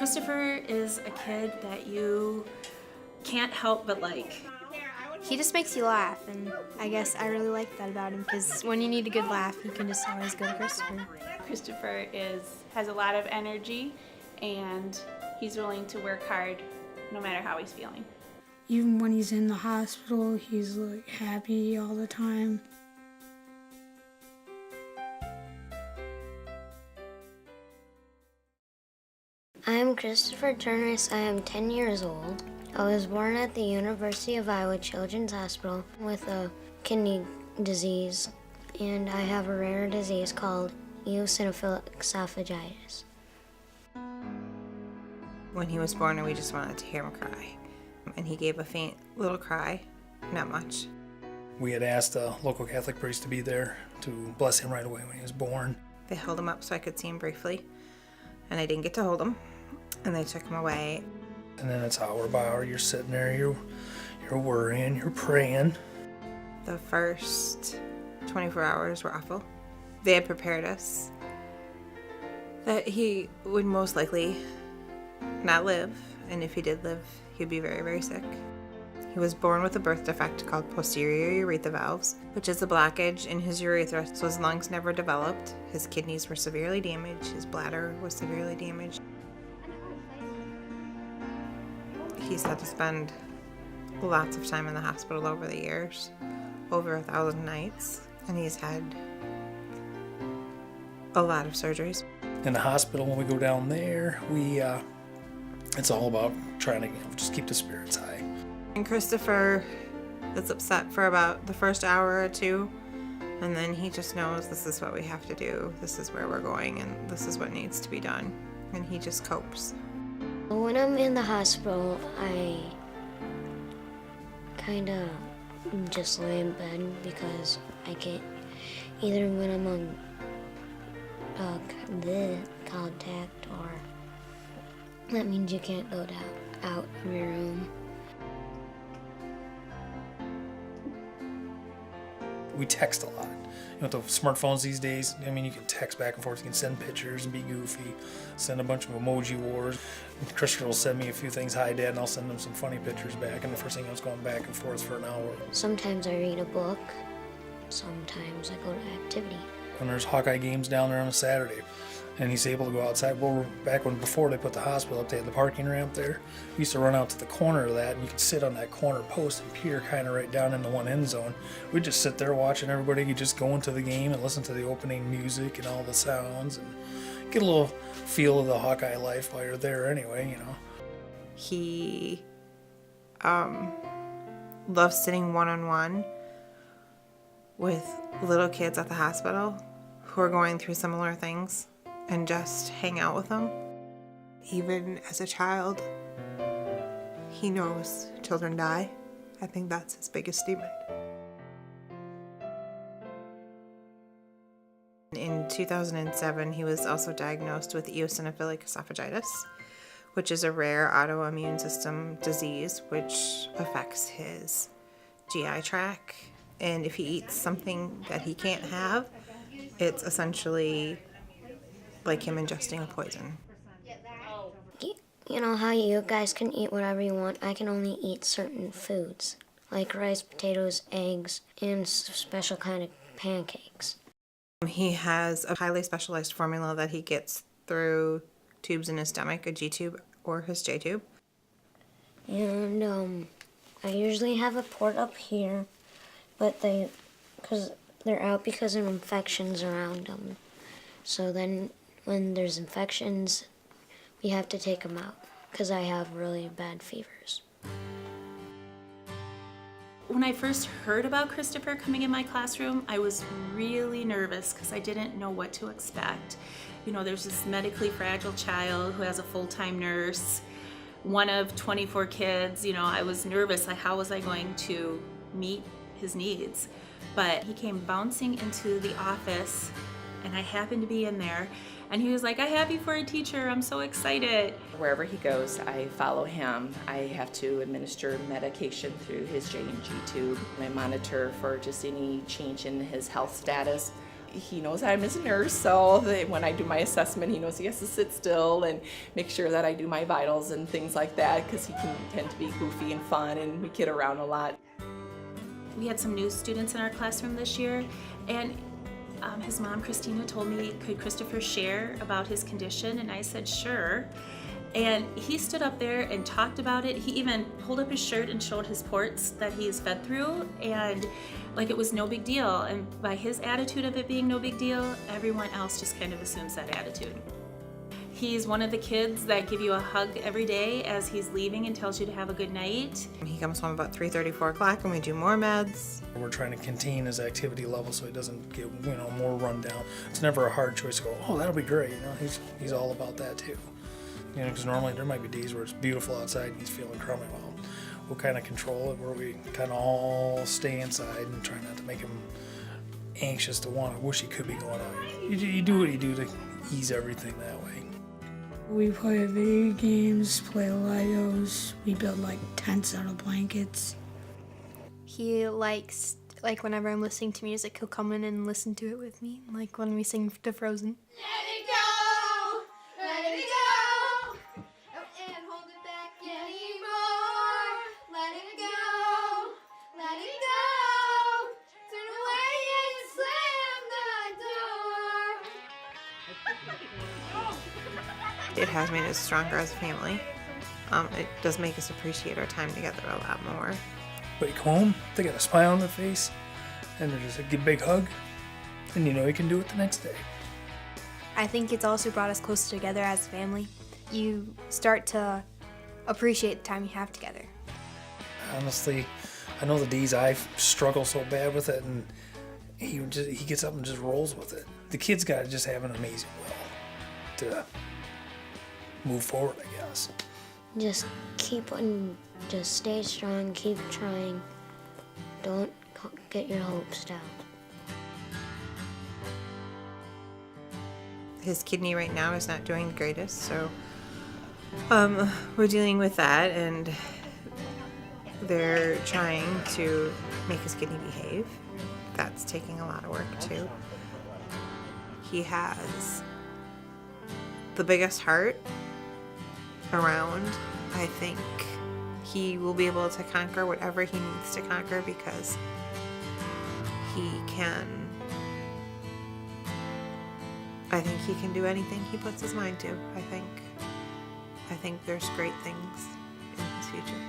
Christopher is a kid that you can't help but like. He just makes you laugh, and I guess I really like that about him, because when you need a good laugh, you can just always go to Christopher. Christopher has a lot of energy, and he's willing to work hard no matter how he's feeling. Even when he's in the hospital, he's like happy all the time. I am Christopher Turners. I am 10 years old. I was born at the University of Iowa Children's Hospital with a kidney disease, and I have a rare disease called eosinophilic esophagitis. When he was born, we just wanted to hear him cry. And he gave a faint little cry, not much. We had asked a local Catholic priest to be there to bless him right away when he was born. They held him up so I could see him briefly, and I didn't get to hold him, and they took him away. And then it's hour by hour, you're sitting there, you're worrying, you're praying. The first 24 hours were awful. They had prepared us that he would most likely not live, and if he did live, he'd be very, very sick. He was born with a birth defect called posterior urethra valves, which is a blockage in his urethra, so his lungs never developed. His kidneys were severely damaged, his bladder was severely damaged. He's had to spend lots of time in the hospital over the years, over 1,000 nights, and he's had a lot of surgeries. In the hospital, when we go down there, it's all about trying to just keep the spirits high. And Christopher is upset for about the first hour or two, and then he just knows this is what we have to do, this is where we're going, and this is what needs to be done, and he just copes. When I'm in the hospital, I kind of just lay in bed because I can't, either when I'm on the contact, or that means you can't go out of your room. We text a lot. You know, with the smartphones these days, I mean, you can text back and forth, you can send pictures and be goofy, send a bunch of emoji wars. Christopher will send me a few things, hi Dad, and I'll send him some funny pictures back, and the first thing I was going back and forth for an hour. Sometimes I read a book, sometimes I go to activity. When there's Hawkeye games down there on a Saturday, and he's able to go outside. Well, back when before they put the hospital up, they had the parking ramp there. We used to run out to the corner of that, and you could sit on that corner post and peer kind of right down in the one end zone. We'd just sit there watching everybody. You just go into the game and listen to the opening music and all the sounds, and get a little feel of the Hawkeye life while you're there anyway, you know. He loves sitting one-on-one with little kids at the hospital who are going through similar things, and just hang out with them. Even as a child, he knows children die. I think that's his biggest demon. In 2007, he was also diagnosed with eosinophilic esophagitis, which is a rare autoimmune system disease which affects his GI tract. And if he eats something that he can't have, it's essentially like him ingesting a poison. You know how you guys can eat whatever you want? I can only eat certain foods, like rice, potatoes, eggs, and special kind of pancakes. He has a highly specialized formula that he gets through tubes in his stomach, a G tube or his J tube. And I usually have a port up here, but they're out because of infections around them. So then when there's infections, we have to take them out because I have really bad fevers. When I first heard about Christopher coming in my classroom, I was really nervous because I didn't know what to expect. You know, there's this medically fragile child who has a full-time nurse, one of 24 kids. You know, I was nervous, like how was I going to meet his needs? But he came bouncing into the office, and I happened to be in there, and he was like, I have you for a teacher, I'm so excited. Wherever he goes, I follow him. I have to administer medication through his J and G tube. I monitor for just any change in his health status. he knows I'm his nurse, so that when I do my assessment, he knows he has to sit still and make sure that I do my vitals and things like that, because he can tend to be goofy and fun, and we kid around a lot. We had some new students in our classroom this year, and his mom, Christina, told me, could Christopher share about his condition? And I said, sure. And he stood up there and talked about it. He even pulled up his shirt and showed his ports that he's fed through, and like it was no big deal. And by his attitude of it being no big deal, everyone else just kind of assumes that attitude. He's one of the kids that give you a hug every day as he's leaving and tells you to have a good night. He comes home about 3:30, 4 o'clock, and we do more meds. We're trying to contain his activity level so he doesn't get, more run down. It's never a hard choice to go, oh, that'll be great. He's all about that too. Because normally there might be days where it's beautiful outside and he's feeling crummy. Well, we'll kind of control it where we kind of all stay inside and try not to make him anxious to wish he could be going out. You do what you do to ease everything that way. We play video games, play Legos. We build like tents out of blankets. He likes, like whenever I'm listening to music, he'll come in and listen to it with me, like when we sing to Frozen. Let it go, let it go, and hold it back anymore. Let it go, let it go. Turn away and slam the door. It has made us stronger as a family. It does make us appreciate our time together a lot more. But you come home, they got a smile on their face, and they're just a big hug, and you know you can do it the next day. I think it's also brought us closer together as a family. You start to appreciate the time you have together. Honestly, I know the days I struggle so bad with it, and he gets up and just rolls with it. The kid's got to just have an amazing will to move forward, I guess. Just just stay strong, keep trying. Don't get your hopes down. His kidney right now is not doing the greatest, so we're dealing with that, and they're trying to make his kidney behave. That's taking a lot of work too. He has the biggest heart around. I think he will be able to conquer whatever he needs to conquer because I think he can do anything he puts his mind to. I think there's great things in his future.